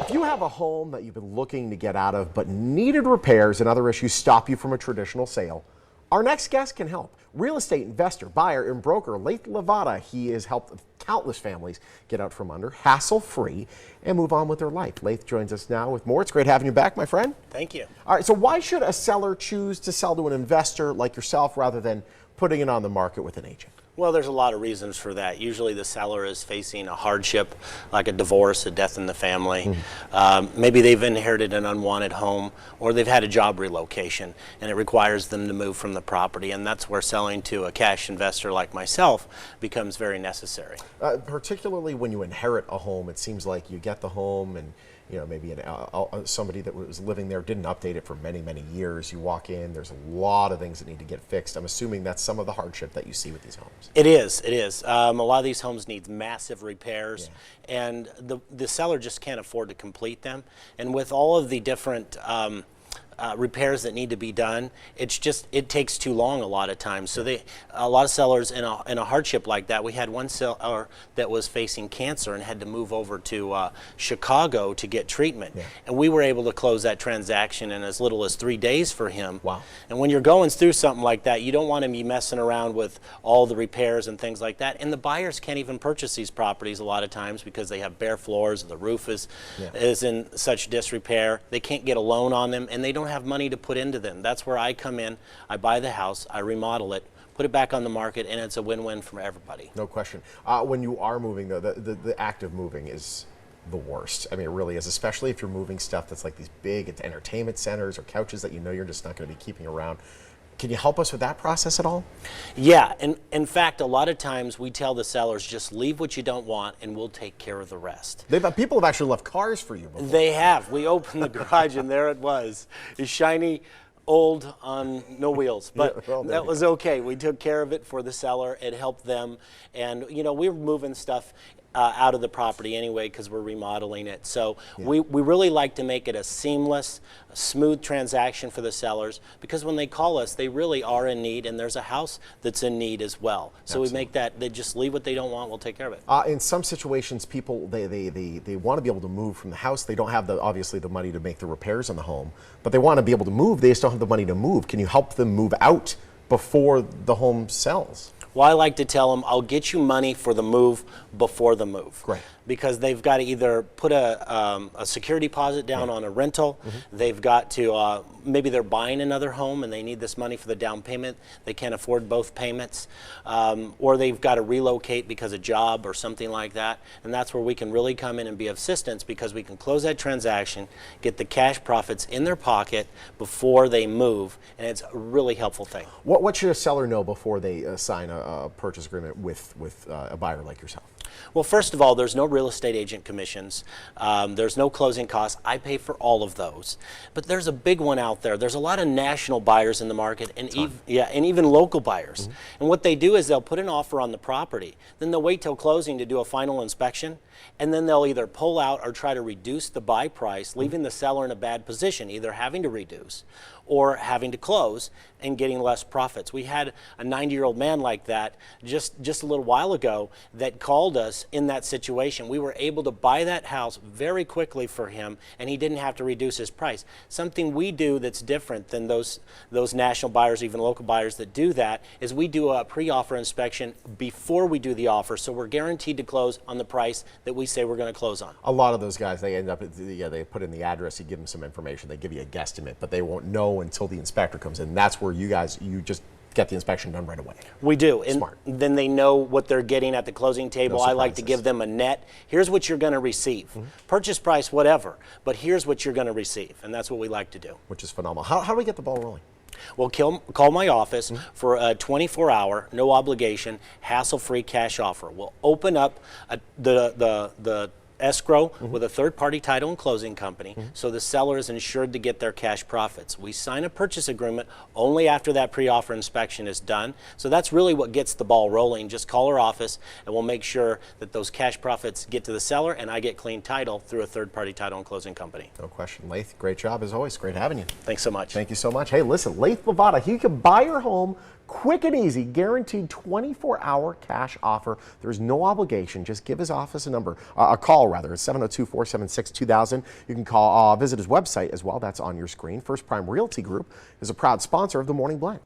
If you have a home that you've been looking to get out of but needed repairs and other issues stop you from a traditional sale, our next guest can help. Real estate investor, buyer, and broker Lathe Lavada. He has helped countless families get out from under, hassle-free, and move on with their life. Lathe joins us now with more. It's great having you back, my friend. Thank you. All right, so why should a seller choose to sell to an investor like yourself rather than putting it on the market with an agent? Well, there's a lot of reasons for that. Usually the seller is facing a hardship, like a divorce, a death in the family. Maybe they've inherited an unwanted home, or they've had a job relocation, and it requires them to move from the property. And that's where selling to a cash investor like myself becomes very necessary. Particularly when you inherit a home, it seems like you get the home and maybe somebody that was living there didn't update it for many, many years. You walk in, there's a lot of things that need to get fixed. I'm assuming that's some of the hardship that you see with these homes. It is. A lot of these homes need massive repairs, and the seller just can't afford to complete them. And with all of the different repairs that need to be done, it takes too long a lot of times. So a lot of sellers in a hardship like that. We had one seller that was facing cancer and had to move over to Chicago to get treatment, and we were able to close that transaction in as little as 3 days for him. Wow! And when you're going through something like that, you don't want to be messing around with all the repairs and things like that. And the buyers can't even purchase these properties a lot of times because they have bare floors, the roof is in such disrepair. They can't get a loan on them, and they don't have money to put into them. That's where I come in. I buy the house, I remodel it, put it back on the market, and it's a win-win for everybody. No question. When you are moving, though, the act of moving is the worst. I mean, it really is, especially if you're moving stuff that's like these big entertainment centers or couches that you're just not going to be keeping around. Can you help us with that process at all? Yeah, and in fact, a lot of times we tell the sellers, just leave what you don't want and we'll take care of the rest. People have actually left cars for you before. They have. We opened the garage and there it was. It's shiny, old, on no wheels, but that was okay. We took care of it for the seller. It helped them, and we were moving stuff out of the property anyway because we're remodeling it. So we really like to make it a seamless, smooth transaction for the sellers, because when they call us, they really are in need, and there's a house that's in need as well. So we make that, they just leave what they don't want, we'll take care of it. In some situations, people, they want to be able to move from the house. They don't have obviously the money to make the repairs on the home, but they want to be able to move. They just don't have the money to move. Can you help them move out before the home sells? Well, I like to tell them, I'll get you money for the move before the move. Great. Because they've got to either put a security deposit down on a rental, they've got to, maybe they're buying another home and they need this money for the down payment, they can't afford both payments, or they've got to relocate because of job or something like that, and that's where we can really come in and be of assistance, because we can close that transaction, get the cash profits in their pocket before they move, and it's a really helpful thing. What should a seller know before they sign a purchase agreement with a buyer like yourself? Well, first of all, there's no real estate agent commissions. There's no closing costs. I pay for all of those. But there's a big one out there. There's a lot of national buyers in the market, and even local buyers. And what they do is they'll put an offer on the property. Then they'll wait till closing to do a final inspection, and then they'll either pull out or try to reduce the buy price, leaving the seller in a bad position, either having to reduce or having to close and getting less profits. We had a 90-year-old man like that just a little while ago that called us in that situation. We were able to buy that house very quickly for him, and he didn't have to reduce his price. Something we do that's different than those national buyers, even local buyers that do that, is we do a pre-offer inspection before we do the offer, so we're guaranteed to close on the price that we say we're going to close on. A lot of those guys, they end up, they put in the address, you give them some information, they give you a guesstimate, but they won't know until the inspector comes in. That's where you just get the inspection done right away. We do. Smart. And then they know what they're getting at the closing table. I like to give them a net. Here's what you're going to receive. Purchase price, whatever, but here's what you're going to receive, and that's what we like to do. Which is phenomenal. How do we get the ball rolling? Well, call my office for a 24-hour, no obligation, hassle-free cash offer. We'll open up the escrow with a third-party title and closing company, so the seller is insured to get their cash profits. We sign a purchase agreement only after that pre-offer inspection is done, so that's really what gets the ball rolling. Just call our office and we'll make sure that those cash profits get to the seller, and I get clean title through a third-party title and closing company. No question. Lathe, great job as always. Great having you. Thanks so much. Thank you so much. Hey, listen, Lathe Lavada, he can buy your home, Quick and easy, guaranteed 24-hour cash offer. There's no obligation. Just give his office a call rather. It's 702-476-2000. You can visit his website as well. That's on your screen. First Prime Realty Group is a proud sponsor of the Morning Blend.